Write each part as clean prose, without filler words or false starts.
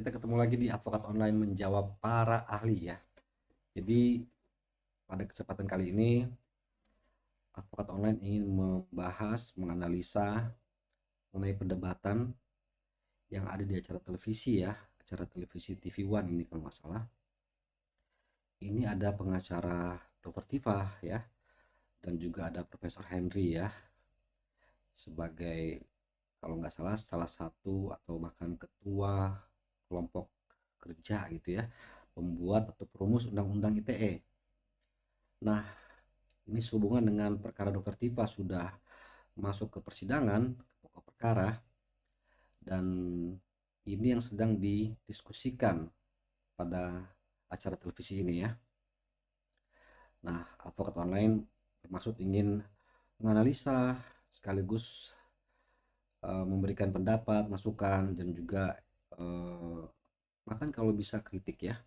kita ketemu lagi di Advokat Online menjawab para ahli ya. Jadi pada kesempatan kali ini Advokat Online ingin membahas, menganalisa mengenai perdebatan yang ada di acara televisi ya, acara televisi TV One ini kalau nggak salah. Ini ada pengacara Dr. Tifa ya, dan juga ada Profesor Henry ya, sebagai kalau nggak salah satu atau bahkan ketua kelompok kerja gitu ya, pembuat atau perumus undang-undang ITE. Nah, ini sehubungan dengan perkara Dr. Tifa sudah masuk ke persidangan, ke pokok perkara, dan ini yang sedang didiskusikan pada acara televisi ini ya. Nah, Advokat Online bermaksud ingin menganalisa sekaligus memberikan pendapat, masukan, dan juga bahkan kalau bisa kritik ya,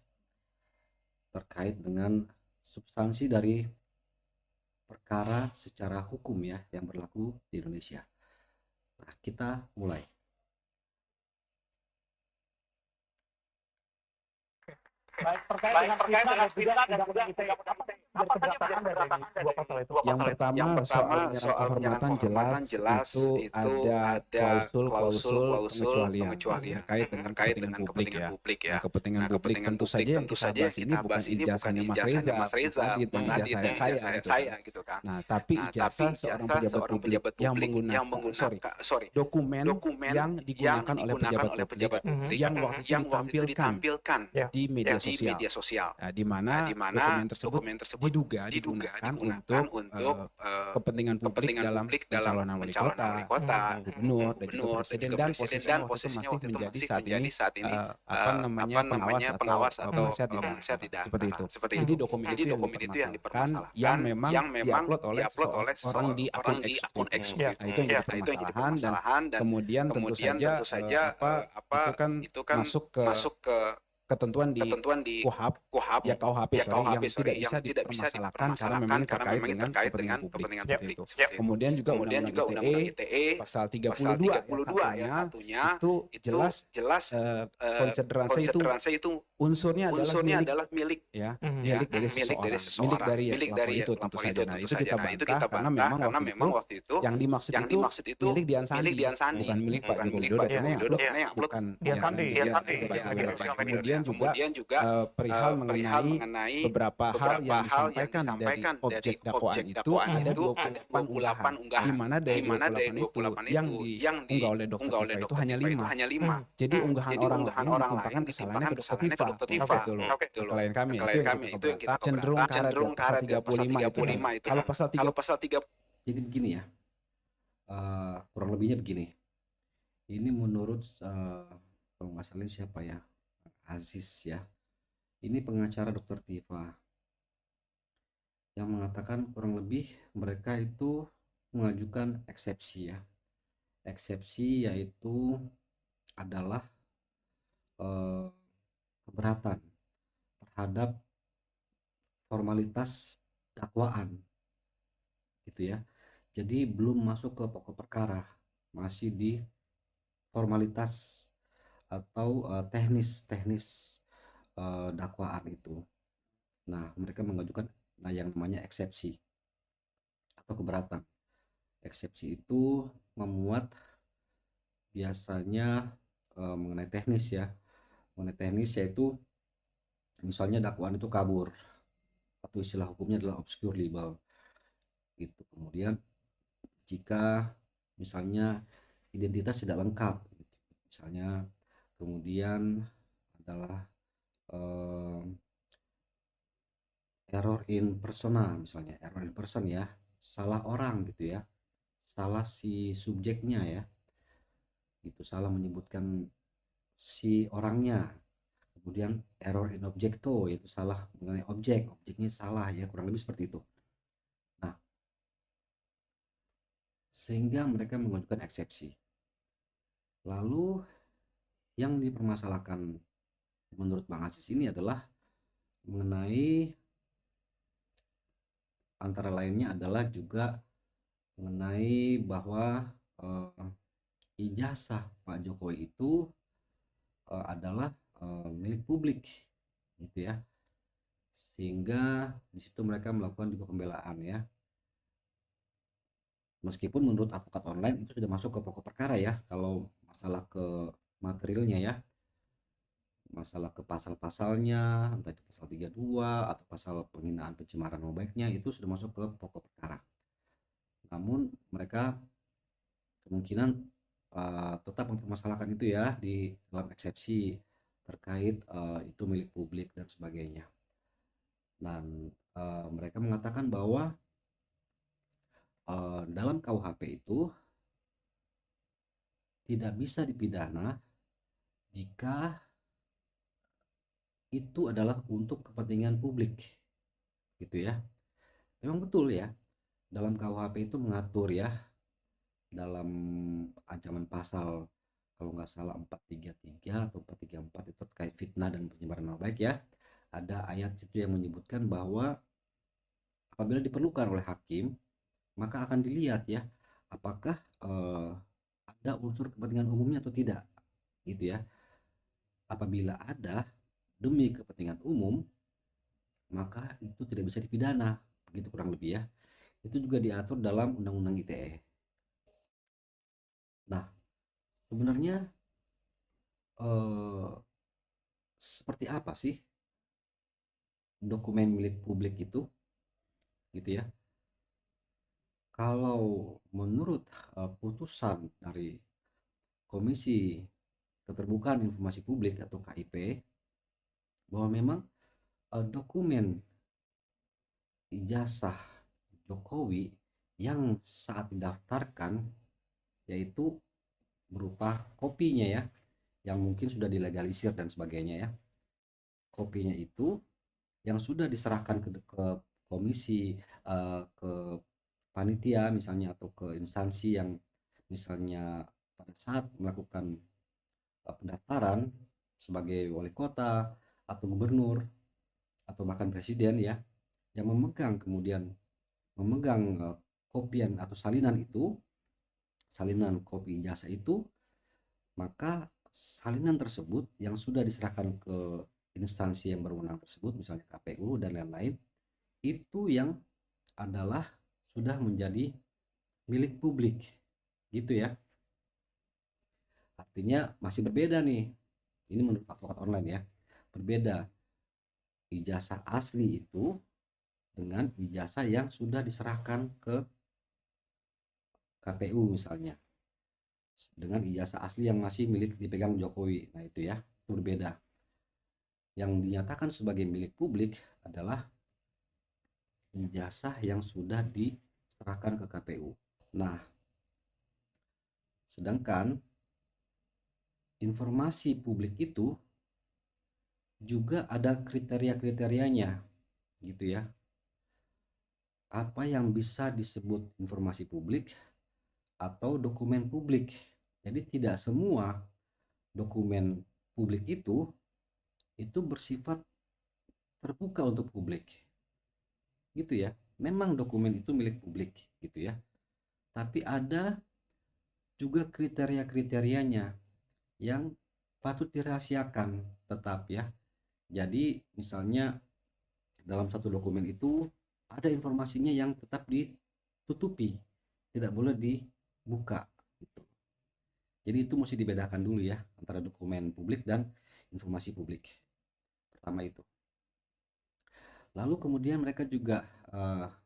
terkait dengan substansi dari perkara secara hukum ya yang berlaku di Indonesia. Nah, kita mulai. Baik, terkait dengan fitnah dan juga apa saja berdasarkan dari dua pasal itu? Yang pertama soal kehormatan jelas itu ada klausul pengecualian terkait dengan kepentingan publik ya. Nah, kepentingan publik tentu saja yang kita bahas ini bukan ijazahnya Mas Reza, bukan ijazah saya gitu kan. Nah, tapi ijazah seorang pejabat publik yang menggunakan dokumen yang digunakan oleh pejabat publik yang waktu itu ditampilkan di media sosial, di mana dokumen tersebut diduga digunakan untuk kepentingan publik dalam pencalonan wali kota, gubernur, dan juga presiden, dan posisinya waktu itu masih menjadi saat ini pengawas atau penasihat di daerah, seperti itu. Jadi dokumen itu yang dipermasalahkan, yang memang diupload oleh seorang di akun eksekutif. Nah, itu yang jadi permasalahan, dan kemudian tentu saja itu kan masuk ke ketentuan di KUHP yang tidak bisa dipermasalahkan karena memang terkait dengan kepentingan publik seperti itu. Kemudian juga Undang-Undang ITE pasal 32 ya, katanya itu jelas konsideransi itu unsurnya adalah milik dari seseorang, milik dari itu tentu saja. Nah, itu kita bantah karena memang waktu itu yang dimaksud itu milik Dian Sandi, bukan milik Pak Joko Widodo, karena yang bukan Dian Sandi. Kemudian juga perihal mengenai beberapa hal yang disampaikan dari objek dakwaan itu ada 28 unggahan, di mana dari 28 itu yang diunggah oleh Dr. Tifa itu hanya 5. Jadi unggahan orang lain ditimpakan kesalahannya ke Dr. Tifa. Klien kami itu yang kita cenderung karet pasal 35 itu. Kalau pasal 3 Jadi begini ya, kurang lebihnya begini. Ini menurut kalau nggak salah siapa ya, Aziz ya, ini pengacara Dr. Tifa yang mengatakan kurang lebih mereka itu mengajukan eksepsi ya. Eksepsi yaitu adalah keberatan terhadap formalitas dakwaan gitu ya. Jadi belum masuk ke pokok perkara, masih di formalitas atau teknis dakwaan itu. Nah, mereka mengajukan yang namanya eksepsi atau keberatan. Eksepsi itu memuat biasanya mengenai teknis ya. Mengenai teknis yaitu misalnya dakwaan itu kabur atau istilah hukumnya adalah obscure libel. Gitu. Kemudian jika misalnya identitas tidak lengkap, misalnya kemudian adalah error in persona, misalnya error in person ya, salah orang gitu ya, salah si subjeknya ya, gitu, salah menyebutkan si orangnya. Kemudian error in objecto, yaitu salah mengenai objeknya salah ya, kurang lebih seperti itu. Nah, sehingga mereka mengajukan eksepsi. Lalu yang dipermasalahkan menurut Bang Aziz ini adalah mengenai antara lainnya adalah juga mengenai bahwa ijazah Pak Jokowi itu adalah milik publik gitu ya. Sehingga di situ mereka melakukan juga pembelaan ya. Meskipun menurut advokat online itu sudah masuk ke pokok perkara ya, kalau masalah ke materialnya ya, masalah ke pasal-pasalnya, entah itu pasal 32 atau pasal penghinaan pencemaran nama baiknya, itu sudah masuk ke pokok perkara. Namun mereka kemungkinan tetap mempermasalahkan itu ya di dalam eksepsi terkait itu milik publik dan sebagainya. Dan mereka mengatakan bahwa dalam KUHP itu tidak bisa dipidana jika itu adalah untuk kepentingan publik gitu ya. Memang betul ya, dalam KUHP itu mengatur ya, dalam ancaman pasal kalau nggak salah 433 atau 434 itu terkait fitnah dan penyebaran nama baik ya, ada ayat itu yang menyebutkan bahwa apabila diperlukan oleh hakim maka akan dilihat ya apakah ada unsur kepentingan umumnya atau tidak gitu ya. Apabila ada demi kepentingan umum maka itu tidak bisa dipidana, begitu kurang lebih ya. Itu juga diatur dalam Undang-Undang ITE. Nah, sebenarnya seperti apa sih dokumen milik publik itu gitu ya. Kalau menurut putusan dari Komisi Keterbukaan Informasi Publik atau KIP, bahwa memang dokumen ijazah Jokowi yang saat didaftarkan yaitu berupa kopinya ya, yang mungkin sudah dilegalisir dan sebagainya ya. Kopinya itu yang sudah diserahkan ke komisi, ke panitia misalnya atau ke instansi yang misalnya pada saat melakukan pendaftaran sebagai wali kota atau gubernur atau bahkan presiden ya, yang kemudian memegang kopian atau salinan kopi ijazah itu, maka salinan tersebut yang sudah diserahkan ke instansi yang berwenang tersebut misalnya KPU dan lain-lain, itu yang adalah sudah menjadi milik publik gitu ya. Artinya masih berbeda nih, ini menurut advokat online ya, berbeda ijazah asli itu dengan ijazah yang sudah diserahkan ke KPU misalnya, dengan ijazah asli yang masih milik dipegang Jokowi. Nah itu ya, itu berbeda. Yang dinyatakan sebagai milik publik adalah ijazah yang sudah diserahkan ke KPU. Nah, sedangkan informasi publik itu juga ada kriteria-kriterianya gitu ya. Apa yang bisa disebut informasi publik atau dokumen publik. Jadi tidak semua dokumen publik itu bersifat terbuka untuk publik. Gitu ya. Memang dokumen itu milik publik gitu ya. Tapi ada juga kriteria-kriterianya yang patut dirahasiakan tetap ya. Jadi misalnya dalam satu dokumen itu ada informasinya yang tetap ditutupi, tidak boleh dibuka gitu. Jadi itu mesti dibedakan dulu ya antara dokumen publik dan informasi publik. Pertama itu. Lalu kemudian mereka juga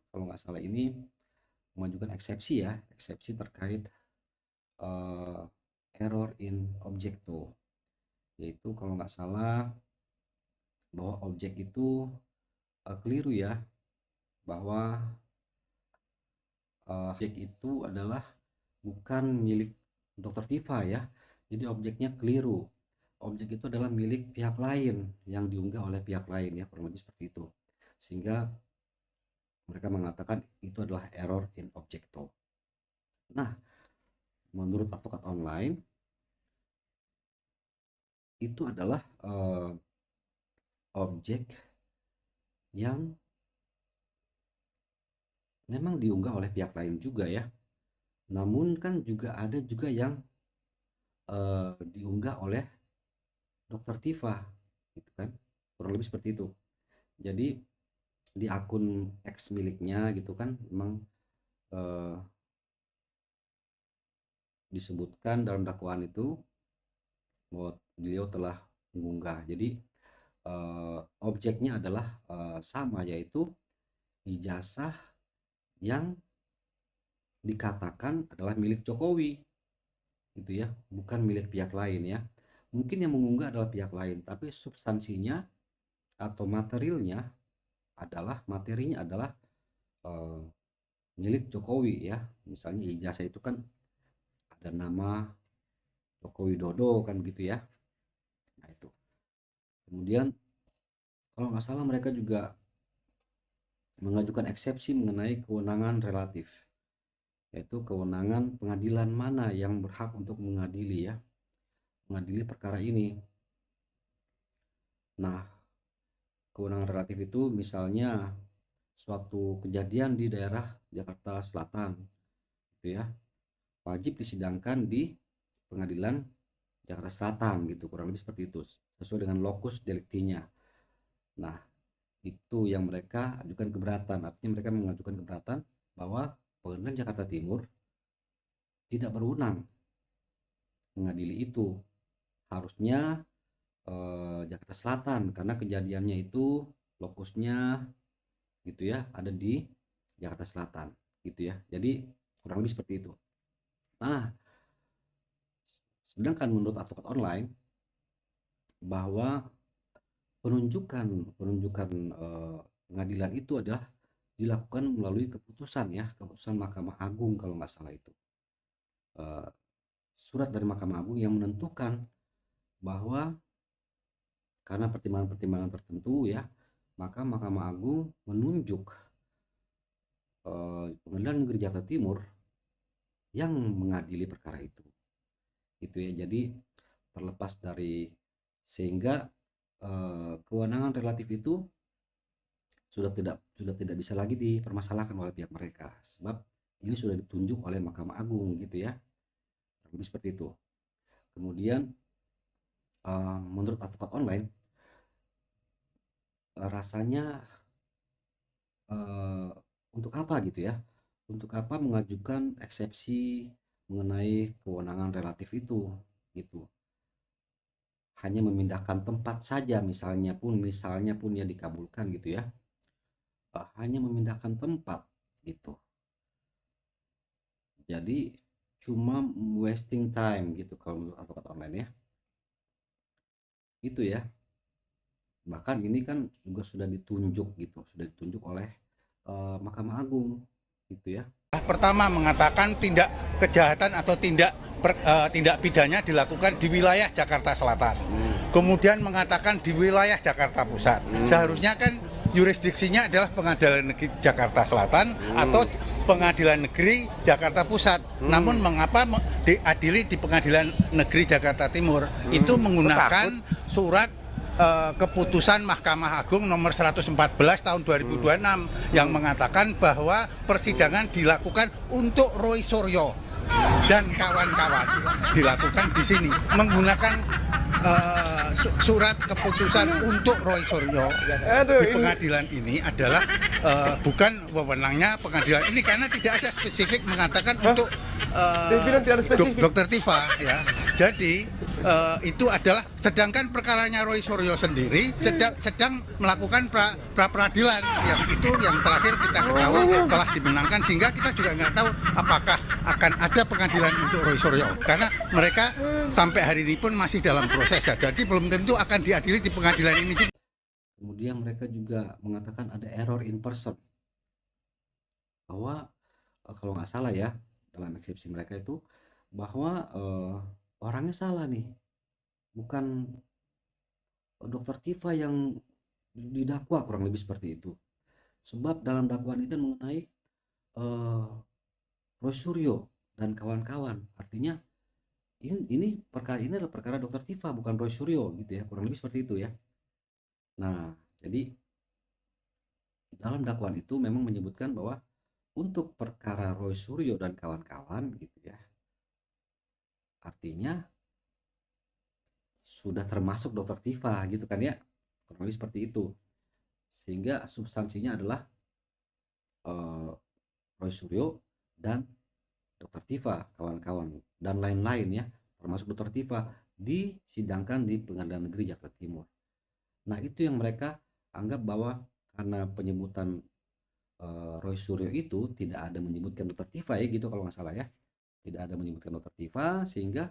kalau nggak salah ini mengajukan eksepsi ya, eksepsi terkait error in objecto, yaitu kalau nggak salah bahwa objek itu keliru ya, bahwa objek itu adalah bukan milik Dr. Tifa ya, jadi objeknya keliru. Objek itu adalah milik pihak lain yang diunggah oleh pihak lain ya, kurang lebih seperti itu. Sehingga mereka mengatakan itu adalah error in objecto. Nah, menurut advokat online itu adalah objek yang memang diunggah oleh pihak lain juga ya. Namun kan juga ada juga yang diunggah oleh Dokter Tifa, gitu kan, kurang lebih seperti itu. Jadi di akun X miliknya gitu kan memang eh, disebutkan dalam dakwaan itu bahwa beliau telah mengunggah. Jadi objeknya adalah sama, yaitu ijazah yang dikatakan adalah milik Jokowi, gitu ya, bukan milik pihak lain ya. Mungkin yang mengunggah adalah pihak lain, tapi substansinya atau materinya adalah eh, milik Jokowi ya. Misalnya ijazah itu kan ada nama Joko Widodo kan gitu ya. Nah itu. Kemudian kalau nggak salah mereka juga mengajukan eksepsi mengenai kewenangan relatif, yaitu kewenangan pengadilan mana yang berhak untuk mengadili perkara ini. Nah, kewenangan relatif itu misalnya suatu kejadian di daerah Jakarta Selatan, gitu ya, wajib disidangkan di pengadilan Jakarta Selatan gitu, kurang lebih seperti itu, sesuai dengan lokus deliktinya. Nah, itu yang mereka ajukan keberatan, artinya mereka mengajukan keberatan bahwa pengadilan Jakarta Timur tidak berwenang mengadili itu, harusnya Jakarta Selatan, karena kejadiannya itu lokusnya gitu ya ada di Jakarta Selatan gitu ya. Jadi kurang lebih seperti itu. Nah, sedangkan menurut advokat online bahwa penunjukan pengadilan itu adalah dilakukan melalui keputusan Mahkamah Agung kalau nggak salah itu. Surat dari Mahkamah Agung yang menentukan bahwa karena pertimbangan-pertimbangan tertentu ya, maka Mahkamah Agung menunjuk Pengadilan Negeri Jakarta Timur yang mengadili perkara itu. Itu ya. Jadi terlepas dari sehingga kewenangan relatif itu sudah tidak bisa lagi dipermasalahkan oleh pihak mereka, sebab ini sudah ditunjuk oleh Mahkamah Agung gitu ya. Lebih seperti itu. Kemudian menurut advokat online rasanya untuk apa gitu ya? Untuk apa mengajukan eksepsi mengenai kewenangan relatif itu gitu. Hanya memindahkan tempat saja misalnya pun ya dikabulkan gitu ya. Hanya memindahkan tempat gitu. Jadi cuma wasting time gitu kalau menurut advokat online ya. Itu ya. Bahkan ini kan juga sudah ditunjuk oleh Mahkamah Agung gitu ya. Pertama mengatakan tindak kejahatan atau tindak pidana dilakukan di wilayah Jakarta Selatan. Kemudian mengatakan di wilayah Jakarta Pusat. Seharusnya kan yurisdiksinya adalah Pengadilan Negeri Jakarta Selatan atau Pengadilan Negeri Jakarta Pusat. Namun mengapa diadili di Pengadilan Negeri Jakarta Timur? Itu menggunakan surat keputusan Mahkamah Agung nomor 114 tahun 2026 yang mengatakan bahwa persidangan dilakukan untuk Roy Suryo dan kawan-kawan, dilakukan di sini menggunakan surat keputusan untuk Roy Suryo di pengadilan ini adalah bukan wewenangnya pengadilan ini, karena tidak ada spesifik mengatakan untuk Dokter Tifa ya. Jadi itu adalah, sedangkan perkaranya Roy Suryo sendiri sedang melakukan pra peradilan yang itu yang terakhir kita ketahui telah dimenangkan, sehingga kita juga nggak tahu apakah akan ada pengadilan untuk Roy Suryo karena mereka sampai hari ini pun masih dalam proses ya. Jadi belum tentu akan diadili di pengadilan ini juga. Kemudian mereka juga mengatakan ada error in person, bahwa kalau nggak salah ya dalam eksepsi mereka itu bahwa orangnya salah nih, bukan Dokter Tifa yang didakwa, kurang lebih seperti itu. Sebab dalam dakwaan itu mengenai Roy Suryo dan kawan-kawan, artinya ini adalah perkara Dokter Tifa bukan Roy Suryo gitu ya, kurang lebih seperti itu ya. Nah, jadi dalam dakwaan itu memang menyebutkan bahwa untuk perkara Roy Suryo dan kawan-kawan gitu ya, artinya sudah termasuk Dokter Tifa gitu kan ya, kurang lebih seperti itu. Sehingga substansinya adalah Roy Suryo dan Dokter Tifa, kawan-kawan, dan lain-lain ya, termasuk Dokter Tifa, disidangkan di Pengadilan Negeri Jakarta Timur. Nah, itu yang mereka anggap bahwa karena penyebutan Roy Suryo itu tidak ada menyebutkan Dokter Tifa ya gitu kalau nggak salah ya, tidak ada menyebutkan Dokter Tifa, sehingga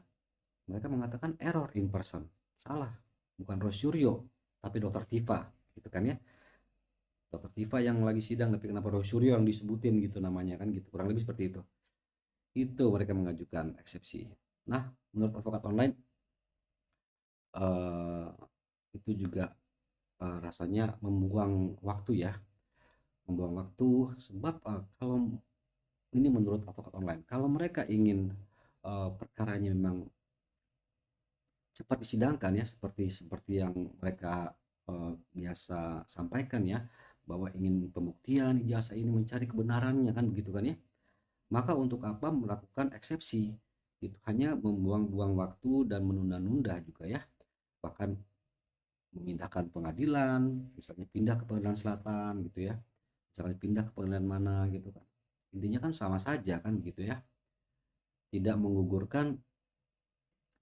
mereka mengatakan error in person, salah, bukan Roy Suryo tapi Dokter Tifa gitu kan ya. Dokter Tifa yang lagi sidang tapi kenapa Roy Suryo yang disebutin gitu namanya kan gitu, kurang lebih seperti itu mereka mengajukan eksepsi. Nah, menurut advokat online itu juga rasanya membuang waktu ya, membuang waktu sebab kalau ini menurut advokat online, kalau mereka ingin perkaranya memang cepat disidangkan ya, seperti yang mereka biasa sampaikan ya, bahwa ingin pembuktian ijazah ini mencari kebenarannya kan begitu kan ya, maka untuk apa melakukan eksepsi? Itu hanya membuang-buang waktu dan menunda-nunda juga ya, bahkan memindahkan pengadilan, misalnya pindah ke pengadilan selatan gitu ya, misalnya pindah ke pengadilan mana gitu kan, intinya kan sama saja kan gitu ya, tidak menggugurkan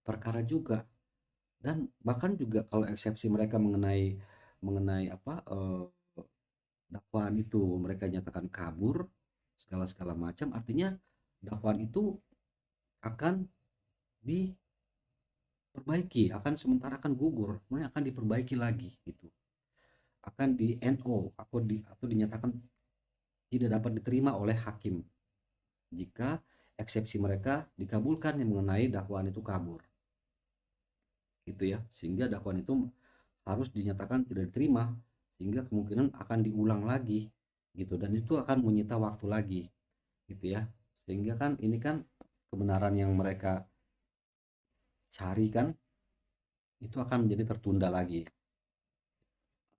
perkara juga. Dan bahkan juga kalau eksepsi mereka mengenai apa dakwaan itu mereka nyatakan kabur segala macam, artinya dakwaan itu akan diperbaiki, akan sementara akan gugur, kemudian akan diperbaiki lagi gitu, akan di NO atau dinyatakan tidak dapat diterima oleh hakim jika eksepsi mereka dikabulkan yang mengenai dakwaan itu kabur gitu ya, sehingga dakwaan itu harus dinyatakan tidak diterima, sehingga kemungkinan akan diulang lagi gitu, dan itu akan menyita waktu lagi gitu ya, sehingga kan ini kan kebenaran yang mereka cari kan itu akan menjadi tertunda lagi,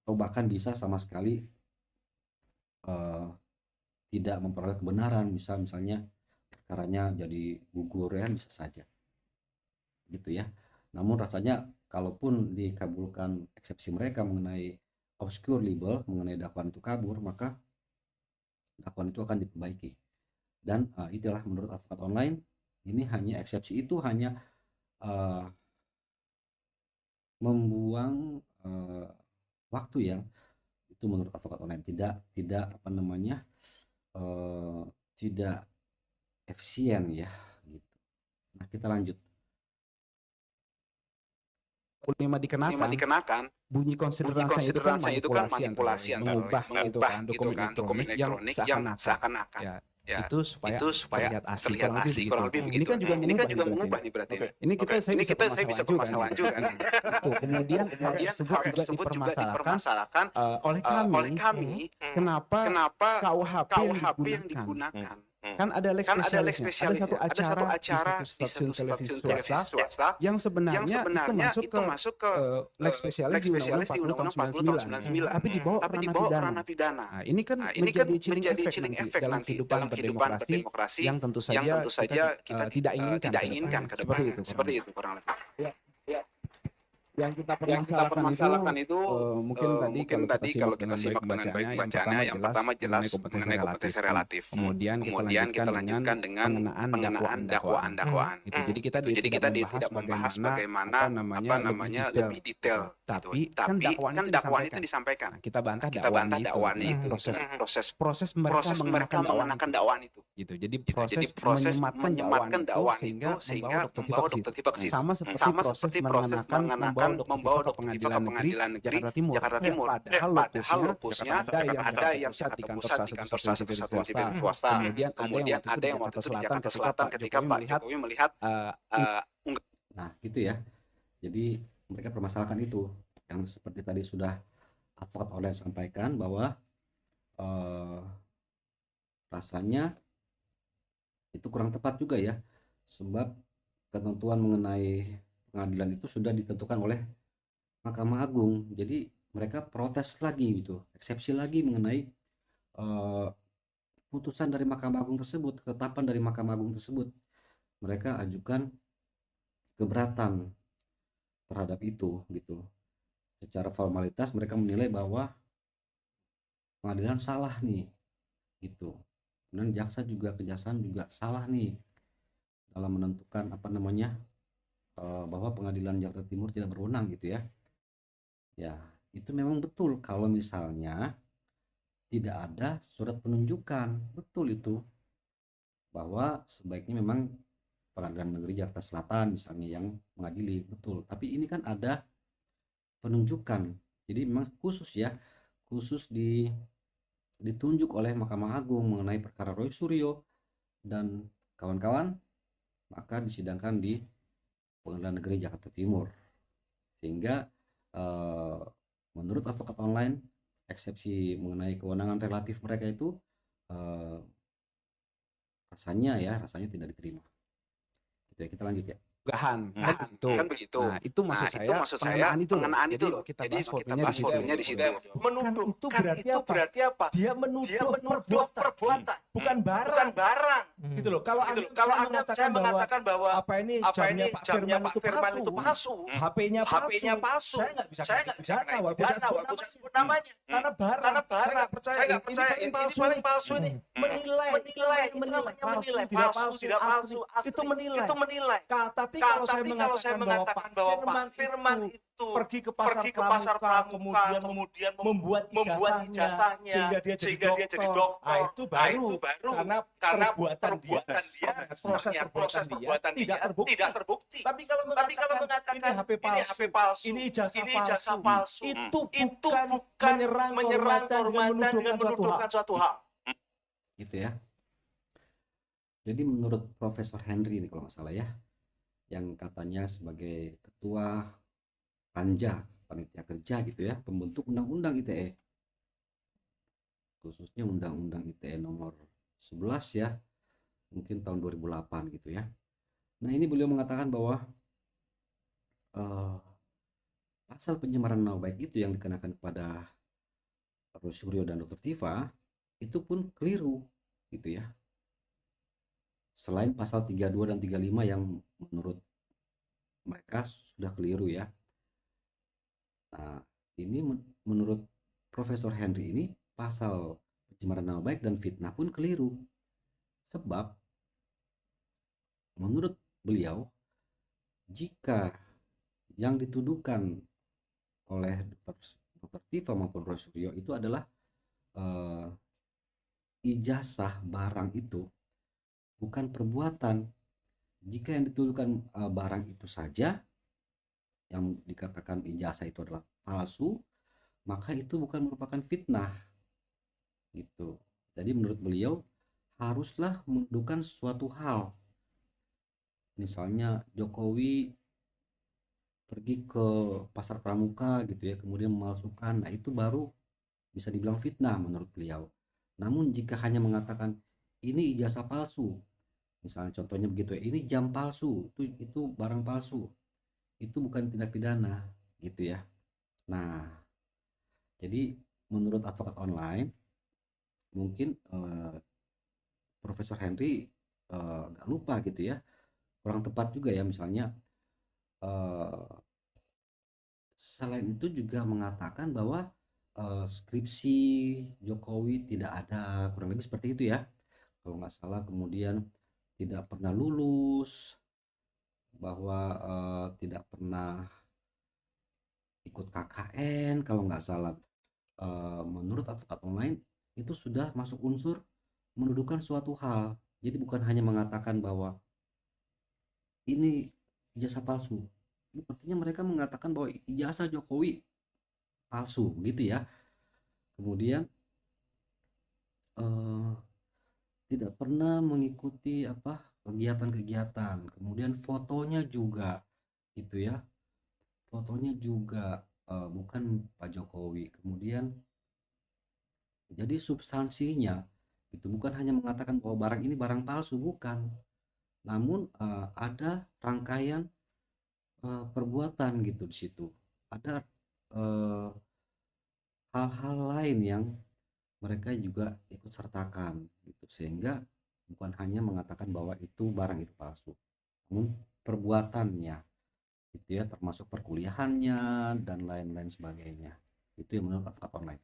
atau bahkan bisa sama sekali tidak memperoleh kebenaran, misalnya perkaranya jadi gugur ya, bisa saja gitu ya. Namun rasanya kalaupun dikabulkan eksepsi mereka mengenai obscure libel, mengenai dakwaan itu kabur, maka dakwaan itu akan diperbaiki. Dan itulah menurut advokat online, ini hanya eksepsi itu hanya membuang waktu yang itu menurut advokat online tidak apa namanya tidak efisien ya gitu. Nah, kita lanjut. 5 dikenakan, bunyi konsideransi itu kan manipulasi antara mengubah dokumen elektronik yang seakan-akan ya, itu supaya terlihat asli, kurang lebih begitu. Ini kan juga mengubah nih berarti. Ini saya bisa permasalahan juga kan. Kemudian hal tersebut juga dipermasalahkan oleh kami. Kenapa KUHP yang digunakan? Kan ada lex spesialisnya, ada satu acara di satu stasiun televisi swasta yang sebenarnya itu masuk ke lex spesialis di Undang-Undang 40 tahun 99, tapi dibawa ke ranah pidana. Nah, ini kan menjadi chilling efek nanti dalam kehidupan berdemokrasi yang tentu saja kita tidak inginkan ke depannya. Seperti itu kurang lebih. Yang kita permasalahkan itu mungkin tadi kalau kita simak dengan baik bacaannya, yang pertama jelas mengenai kompetensi relatif. Kemudian kita lanjutkan dengan pengenaan dakwaan. Jadi kita tidak membahas bagaimana lebih detail. Tapi kan dakwaan itu disampaikan. Kita bantah dakwaan itu. Proses mereka mengenakan dakwaan itu. Gitu. Jadi proses menyematkan dakwaan itu sehingga membawa Dokter Tifa ke situ. Sama seperti proses membawa Dokter Tifa ke Pengadilan Negeri Jakarta Timur. Padahal lupusnya ada yang Jakarta Pusat di kantor satu swasta. Kemudian ada yang waktu itu di Jakarta Selatan ketika Pak Jokowi melihat nah gitu ya. Jadi mereka permasalahkan itu yang seperti tadi sudah advokat online sampaikan, bahwa rasanya itu kurang tepat juga ya, sebab ketentuan mengenai pengadilan itu sudah ditentukan oleh Mahkamah Agung. Jadi mereka protes lagi gitu, eksepsi lagi mengenai putusan dari Mahkamah Agung tersebut, ketetapan dari Mahkamah Agung tersebut. Mereka ajukan keberatan terhadap itu gitu. Secara formalitas mereka menilai bahwa pengadilan salah nih gitu. Kemudian jaksa juga, kejaksaan juga salah nih dalam menentukan bahwa pengadilan Jakarta Timur tidak berwenang gitu ya. Ya, itu memang betul kalau misalnya tidak ada surat penunjukan. Betul itu. Bahwa sebaiknya memang Pengadilan Negeri Jakarta Selatan misalnya yang mengadili, betul. Tapi ini kan ada penunjukan. Jadi memang khusus ditunjuk oleh Mahkamah Agung mengenai perkara Roy Suryo dan kawan-kawan, maka disidangkan di Pengadilan Negeri Jakarta Timur. Sehingga menurut advokat online, eksepsi mengenai kewenangan relatif mereka itu rasanya tidak diterima. Gitu ya, kita lanjut ya. Kan begitu. Nah, itu maksud saya pengenaan itu loh. Kita bahas fotonya di situ. Menuduh itu berarti apa? Dia menuduh perbuatan, bukan barang. Gitu loh. Kalau saya mengatakan bahwa apa ini jamnya Pak Firman itu palsu, HP-nya palsu, saya nggak bisa kena walaupun saya sebut namanya. Karena barang. Saya nggak percaya ini paling palsu ini. Menilai, tidak palsu, itu menilai. Tapi kalau saya mengatakan bahwa Pak Firman itu pergi ke pasar pramuka, kemudian membuat ijazahnya sehingga dia jadi dokter, itu baru karena perbuatan dia, proses perbuatan dia tidak terbukti. Tapi kalau mengatakan ini HP palsu, ini ijazah palsu, itu bukan menyerang kehormatan dengan menuduhkan suatu hal. Gitu ya. Jadi menurut Profesor Henry ini kalau nggak salah ya, yang katanya sebagai ketua panitia kerja gitu ya, pembentuk undang-undang ITE, khususnya undang-undang ITE nomor 11 ya, mungkin tahun 2008 gitu ya. Nah, ini beliau mengatakan bahwa pasal pencemaran nama baik itu yang dikenakan kepada Roy Suryo dan Dr. Tifa itu pun keliru gitu ya. Selain pasal 32 dan 35 yang menurut mereka sudah keliru ya. Nah, ini menurut Profesor Henry ini pasal pencemaran nama baik dan fitnah pun keliru. Sebab menurut beliau, jika yang dituduhkan oleh Dr. Tifa maupun Roy Suryo itu adalah ijazah barang itu, bukan perbuatan. Jika yang dituduhkan barang itu saja, yang dikatakan ijazah itu adalah palsu, maka itu bukan merupakan fitnah. Gitu. Jadi menurut beliau haruslah menuduhkan suatu hal. Misalnya Jokowi pergi ke pasar pramuka gitu ya, kemudian memalsukan, nah itu baru bisa dibilang fitnah menurut beliau. Namun jika hanya mengatakan ini ijazah palsu, misalnya contohnya begitu ya, ini jam palsu, itu barang palsu, itu bukan tindak pidana gitu ya. Nah, jadi menurut advokat online mungkin Profesor Henry agak lupa gitu ya, kurang tepat juga ya. Misalnya selain itu juga mengatakan bahwa skripsi Jokowi tidak ada, kurang lebih seperti itu ya kalau nggak salah. Kemudian tidak pernah lulus, bahwa tidak pernah ikut KKN kalau nggak salah. Menurut advokat online itu sudah masuk unsur menuduhkan suatu hal. Jadi bukan hanya mengatakan bahwa ini ijazah palsu, artinya mereka mengatakan bahwa ijazah Jokowi palsu gitu ya. Kemudian tidak pernah mengikuti kegiatan-kegiatan, kemudian fotonya juga gitu ya, fotonya juga bukan Pak Jokowi. Kemudian jadi substansinya itu bukan hanya mengatakan bahwa barang ini barang palsu, bukan, namun ada rangkaian perbuatan gitu di situ, ada hal-hal lain yang mereka juga ikut sertakan gitu, sehingga bukan hanya mengatakan bahwa itu barang itu palsu, namun perbuatannya gitu ya, termasuk perkuliahannya dan lain-lain sebagainya. Itu yang menurut advokat online.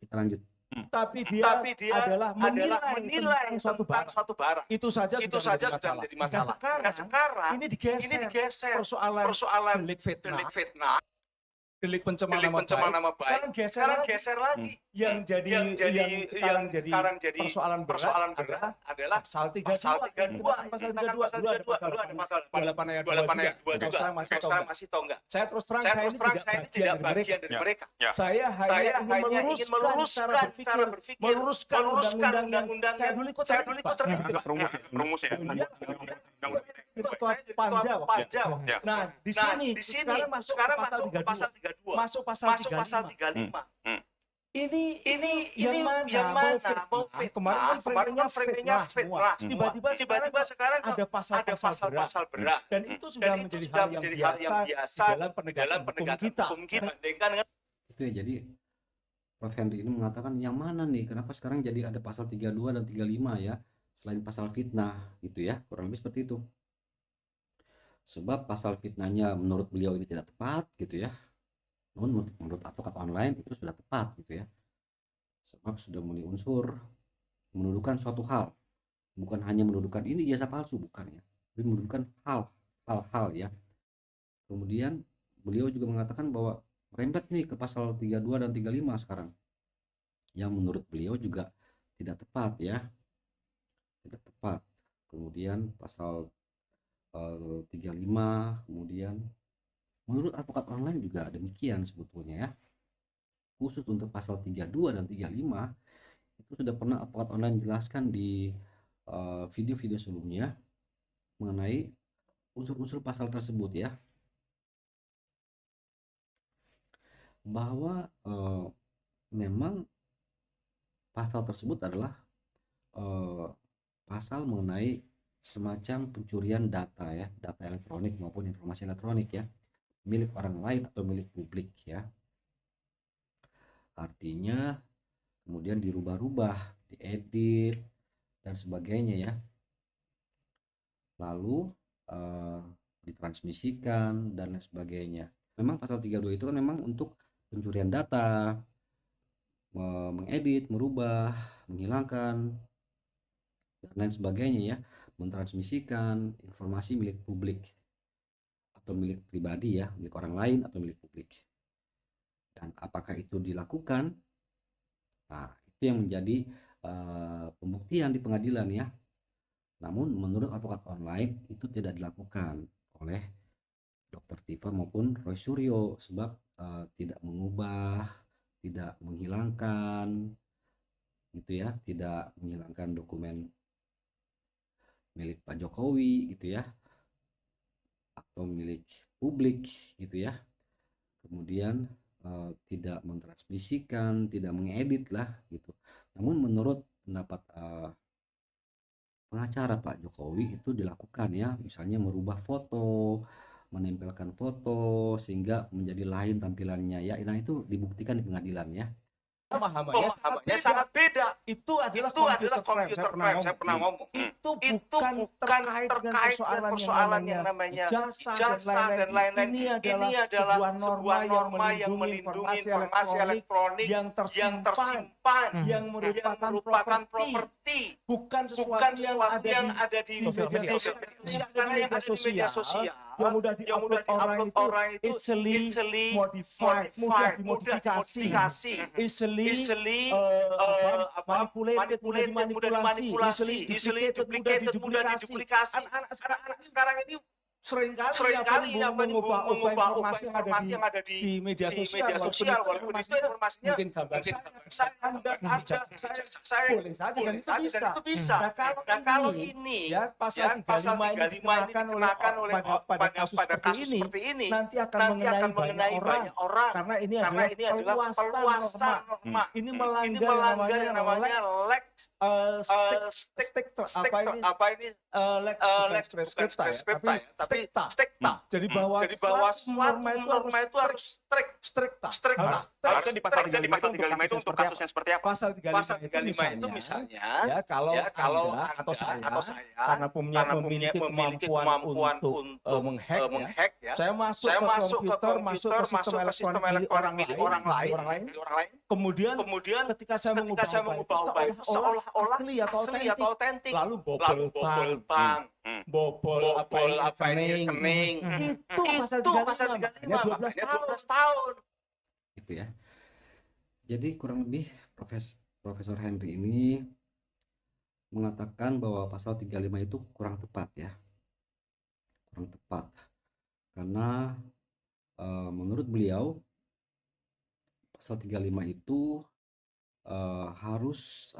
Kita lanjut. Tapi dia adalah menilai tentang suatu barang. Itu saja sudah menjadi masalah. Nah, sekarang ini digeser persoalan delik fitnah, delik pencemaran nama baik. Sekarang geser lagi. Yang sekarang jadi persoalan berat adalah pasal 32. Pasal 32 ada pasal 28 ayat 2 juga. Sekarang masih tahu enggak? Saya terus terang saya ini tidak bagian dari mereka. Saya hanya ingin meluruskan cara berpikir, meluruskan undang-undang saya dulu ikut terlibat. Rumus ya. Ketua Panja. Nah, di sini sekarang masuk pasal 32. Masuk pasal 35. Ini yang mana mau fitnah? Kemarin kan fitnah. Tiba-tiba sekarang ada pasal-pasal berat. Dan itu sudah menjadi hal yang biasa dalam penegakan hukum kita. Itu ya, jadi Prof. Henry ini mengatakan yang mana nih? Kenapa sekarang jadi ada pasal 32 dan 35 ya? Selain pasal fitnah gitu ya, kurang lebih seperti itu. Sebab pasal fitnahnya menurut beliau ini tidak tepat gitu ya. Namun menurut advokat online itu sudah tepat gitu ya. Sebab sudah memenuhi unsur menuduhkan suatu hal. Bukan hanya menuduhkan ini jasa palsu, bukan ya. Tapi menuduhkan hal-hal ya. Kemudian beliau juga mengatakan bahwa merembet nih ke pasal 32 dan 35 sekarang. Yang menurut beliau juga tidak tepat ya. Tidak tepat. Kemudian pasal 35, kemudian menurut advokat online juga demikian sebetulnya ya. Khusus untuk pasal 32 dan 35 itu sudah pernah advokat online jelaskan di video-video sebelumnya mengenai unsur-unsur pasal tersebut ya. Bahwa memang pasal tersebut adalah pasal mengenai semacam pencurian data ya, data elektronik maupun informasi elektronik ya, milik orang lain atau milik publik ya. Artinya kemudian dirubah-rubah, diedit dan sebagainya ya. Lalu ditransmisikan dan lain sebagainya. Memang pasal 32 itu kan memang untuk pencurian data, mengedit, merubah, menghilangkan dan lain sebagainya ya, mentransmisikan informasi milik publik atau milik pribadi ya, milik orang lain atau milik publik. Dan apakah itu dilakukan? Nah, itu yang menjadi pembuktian di pengadilan ya. Namun menurut advokat online itu tidak dilakukan oleh Dr. Tifa maupun Roy Suryo, sebab tidak mengubah, tidak menghilangkan gitu ya, tidak menghilangkan dokumen milik Pak Jokowi gitu ya, atau milik publik gitu ya. Kemudian tidak mentransmisikan, tidak mengedit lah gitu. Namun menurut pendapat pengacara Pak Jokowi itu dilakukan ya, misalnya merubah foto, menempelkan foto sehingga menjadi lain tampilannya ya. Nah, itu dibuktikan di pengadilan ya. Pemahamannya sangat beda. Itu adalah computer crime. Saya pernah ngomong. Itu bukan terkait dengan persoalan yang namanya ijazah dan lain-lain. Ini adalah sebuah norma yang melindungi informasi elektronik yang tersimpan, yang merupakan properti, bukan sesuatu yang ada di media sosial. Yang mudah di-upload orang itu easily modified, mudah dimodifikasi, easily manipulated, mudah dimanipulasi, easily duplicated, mudah diduplikasi. Anak-anak sekarang ini seringkali mengubah informasi yang ada di media sosial, walaupun itu informasinya mungkin gambar saya boleh saja dan itu bisa. Nah, kalau ini ya pasal 35 ini dikenakan oleh pada kasus seperti ini nanti akan mengenai banyak orang karena ini adalah perluasan norma. Ini melanggar yang namanya lex strikta. Jadi bahwa suatu norma itu harus strikta. Harusnya di pasal 35 itu untuk kasus yang seperti apa? Pasal 35 itu misalnya ya kalau Anda atau saya karena memiliki kemampuan untuk menghack ya. Saya masuk ke komputer, masuk ke sistem elektronik milik orang lain. Kemudian ketika saya mengubah seolah-olah asli atau otentik, lalu bobol bank, bobol rekening, itu pasal 35, 12 tahun. Gitu ya. Jadi kurang lebih Profesor Henry ini mengatakan bahwa pasal 35 itu kurang tepat ya. Kurang tepat. Karena menurut beliau pasal 35 itu harus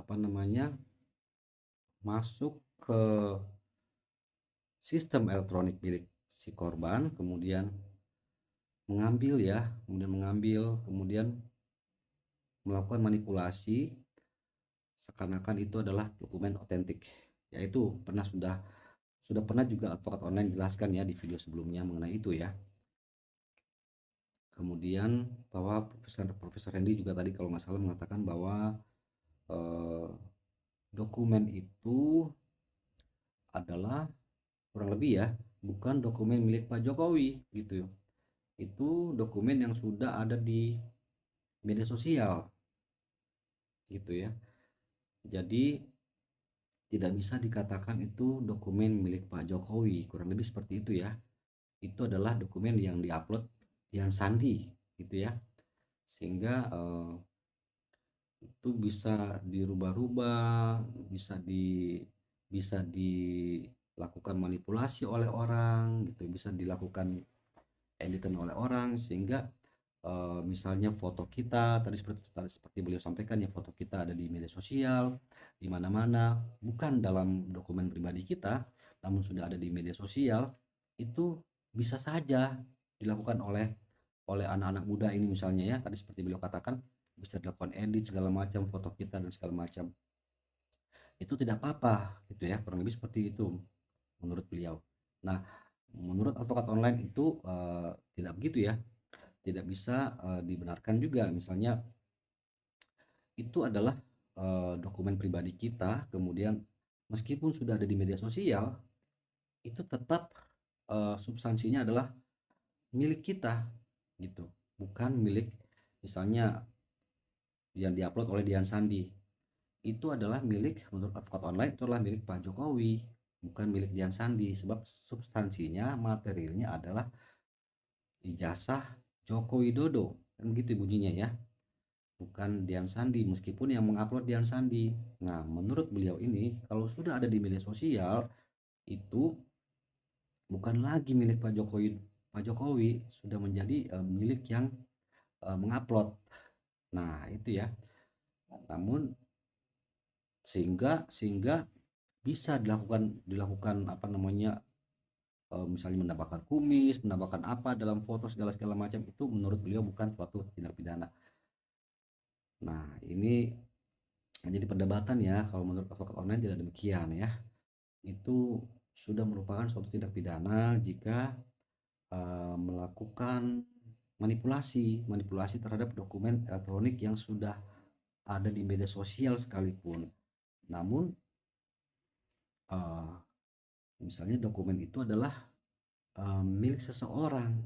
masuk ke sistem elektronik milik si korban, kemudian mengambil, kemudian melakukan manipulasi seakan-akan itu adalah dokumen otentik. Yaitu sudah pernah juga advokat online jelaskan ya di video sebelumnya mengenai itu ya. Kemudian bahwa Profesor Henry juga tadi kalau nggak salah mengatakan bahwa dokumen itu adalah kurang lebih ya bukan dokumen milik Pak Jokowi gitu. Itu dokumen yang sudah ada di media sosial gitu ya. Jadi tidak bisa dikatakan itu dokumen milik Pak Jokowi, kurang lebih seperti itu ya. Itu adalah dokumen yang diupload Dian Sandi gitu ya, sehingga itu bisa dirubah-rubah, bisa dilakukan manipulasi oleh orang gitu, bisa dilakukan editan oleh orang, sehingga misalnya foto kita tadi seperti beliau sampaikan ya, foto kita ada di media sosial di mana-mana, bukan dalam dokumen pribadi kita namun sudah ada di media sosial, itu bisa saja dilakukan oleh anak-anak muda ini misalnya ya, tadi seperti beliau katakan bisa dilakukan edit segala macam foto kita dan segala macam. Itu tidak apa-apa gitu ya, kurang lebih seperti itu menurut beliau. Nah, menurut advokat online itu tidak begitu ya, tidak bisa dibenarkan juga. Misalnya itu adalah dokumen pribadi kita, kemudian meskipun sudah ada di media sosial, itu tetap substansinya adalah milik kita gitu, bukan milik misalnya yang diupload oleh Dian Sandi. Itu adalah milik, menurut advokat online itu adalah milik Pak Jokowi, bukan milik Dian Sandi, sebab substansinya, materialnya adalah ijazah Joko Widodo, kan begitu bunyinya ya, bukan Dian Sandi, meskipun yang mengupload Dian Sandi. Nah, menurut beliau ini kalau sudah ada di media sosial itu bukan lagi milik Pak Jokowi sudah menjadi milik yang mengupload. Nah, itu ya. Namun sehingga bisa dilakukan misalnya menambahkan kumis, menambahkan apa dalam foto segala macam, itu menurut beliau bukan suatu tindak pidana. Nah, ini menjadi perdebatan ya, kalau menurut advokat online tidak demikian ya. Itu sudah merupakan suatu tindak pidana jika melakukan manipulasi terhadap dokumen elektronik yang sudah ada di media sosial sekalipun. Namun misalnya dokumen itu adalah milik seseorang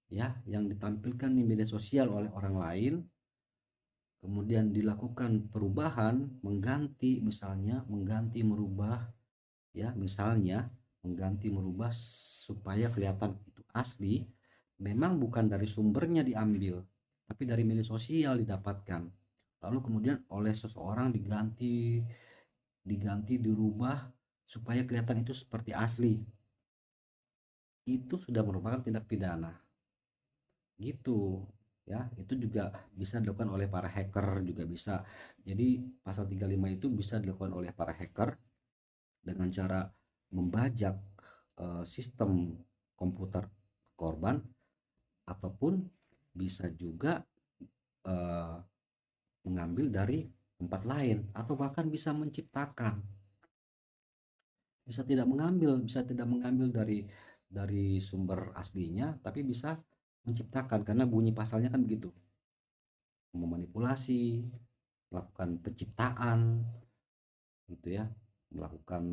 ya, yang ditampilkan di media sosial oleh orang lain, kemudian dilakukan perubahan, mengganti, merubah supaya kelihatan itu asli, memang bukan dari sumbernya diambil, tapi dari media sosial didapatkan, lalu kemudian oleh seseorang diganti, dirubah supaya kelihatan itu seperti asli. Itu sudah merupakan tindak pidana gitu ya. Itu juga bisa dilakukan oleh para hacker, juga bisa. Jadi pasal 35 itu bisa dilakukan oleh para hacker dengan cara membajak sistem komputer korban, ataupun bisa juga mengambil dari tempat lain, atau bahkan bisa menciptakan. Bisa tidak mengambil dari dari sumber aslinya, tapi bisa menciptakan karena bunyi pasalnya kan begitu. Memanipulasi, melakukan penciptaan gitu ya, melakukan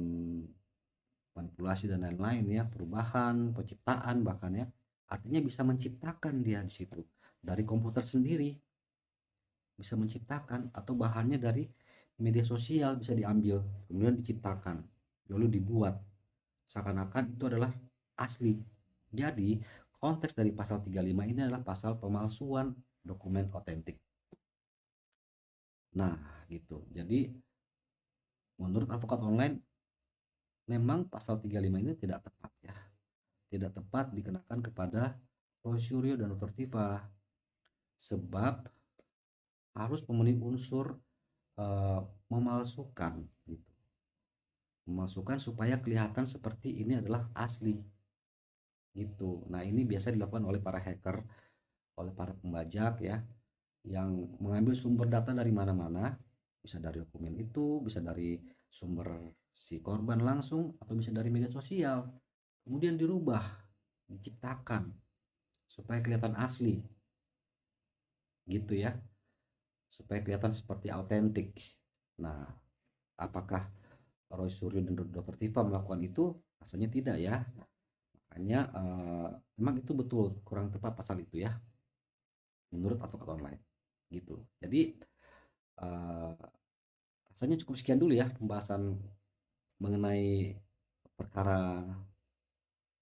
manipulasi dan lain-lain ya, perubahan, penciptaan bahkan ya. Artinya bisa menciptakan dia di situ. Dari komputer sendiri bisa menciptakan, atau bahannya dari media sosial bisa diambil, kemudian diciptakan, lalu dibuat seakan-akan itu adalah asli. Jadi konteks dari pasal 35 ini adalah pasal pemalsuan dokumen otentik. Nah, gitu. Jadi menurut advokat online memang pasal 35 ini tidak tepat ya. Tidak tepat dikenakan kepada Roy Suryo dan Dr. Tifa, sebab harus memenuhi unsur memalsukan gitu. Memalsukan supaya kelihatan seperti ini adalah asli gitu. Nah, ini biasa dilakukan oleh para hacker, oleh para pembajak ya, yang mengambil sumber data dari mana-mana, bisa dari dokumen itu, bisa dari sumber si korban langsung, atau bisa dari media sosial, kemudian dirubah, diciptakan supaya kelihatan asli gitu ya, supaya kelihatan seperti autentik. Nah, apakah Roy Suryo dan Dr. Tifa melakukan itu? Rasanya tidak ya. Makanya memang itu betul kurang tepat pasal itu ya, menurut advokat online gitu. Jadi rasanya cukup sekian dulu ya pembahasan mengenai perkara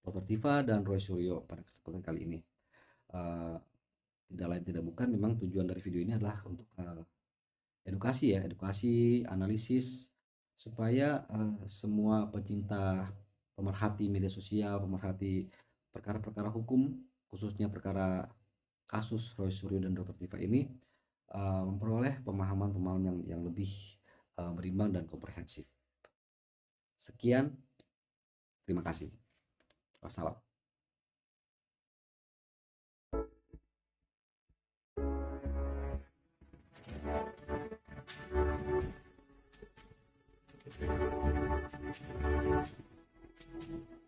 Dr. Tifa dan Roy Suryo pada kesempatan kali ini. Tidak lain tidak bukan, memang tujuan dari video ini adalah untuk edukasi ya, edukasi, analisis, supaya semua pecinta, pemerhati media sosial, pemerhati perkara-perkara hukum, khususnya perkara kasus Roy Suryo dan Dr. Tifa ini memperoleh pemahaman-pemahaman yang lebih berimbang dan komprehensif. Sekian, terima kasih. Wassalam. Thank you.